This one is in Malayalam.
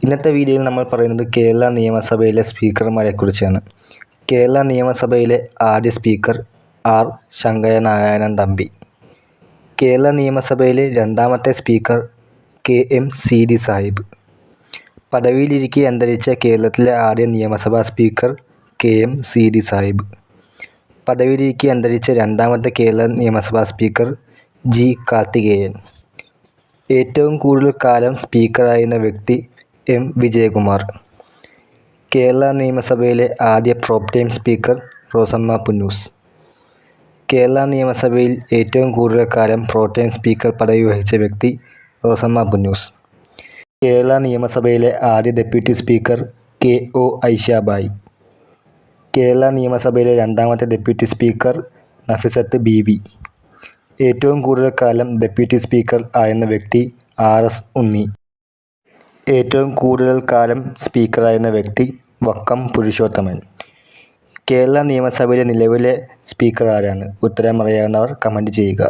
ഇന്നത്തെ വീഡിയോയിൽ നമ്മൾ പറയുന്നത് കേരള നിയമസഭയിലെ സ്പീക്കർമാരെക്കുറിച്ചാണ്. കേരള നിയമസഭയിലെ ആദ്യ സ്പീക്കർ ആർ. ശങ്കരനാരായണൻ തമ്പി. കേരള നിയമസഭയിലെ രണ്ടാമത്തെ സ്പീക്കർ കെ.എം. സീതി സാഹിബ്. പദവിയിലിരിക്കെ അന്തരിച്ച കേരളത്തിലെ ആദ്യ നിയമസഭാ സ്പീക്കർ കെ.എം. സീതി സാഹിബ്. പദവിയിലിരിക്കെ അന്തരിച്ച രണ്ടാമത്തെ കേരള നിയമസഭാ സ്പീക്കർ ജി. കാർത്തികേയൻ. ഏറ്റവും കൂടുതൽ കാലം സ്പീക്കറായിരുന്ന വ്യക്തി എം. വിജയകുമാർ. കേരള നിയമസഭയിലെ ആദ്യ PROM time speaker Rosamma Punnoose. Kerala നിയമസഭയിൽ ഏറ്റവും കൂടുതൽ കാലം പ്രോം ടൈം സ്പീക്കർ പദവി വഹിച്ച വ്യക്തി റോസമ്മ പുന്നൂസ്. കേരള നിയമസഭയിലെ ആദ്യ ഡെപ്യൂട്ടി സ്പീക്കർ കെ.ഒ. ഐഷാബായി. കേരള നിയമസഭയിലെ രണ്ടാമത്തെ ഡെപ്യൂട്ടി സ്പീക്കർ നഫിസത്ത് ബീവി. ഏറ്റവും കൂടുതൽ കാലം ഡെപ്യൂട്ടി സ്പീക്കർ ആയിരുന്ന വ്യക്തി ആർ.എസ്. ഉണ്ണി. ഏറ്റവും കൂടുതൽ കാലം സ്പീക്കറായിരുന്ന വ്യക്തി വക്കം പുരുഷോത്തമൻ. കേരള നിയമസഭയിലെ നിലവിലെ സ്പീക്കർ ആരാണ്? ഉത്തരം അറിയാവുന്നവർ കമൻറ്റ് ചെയ്യുക.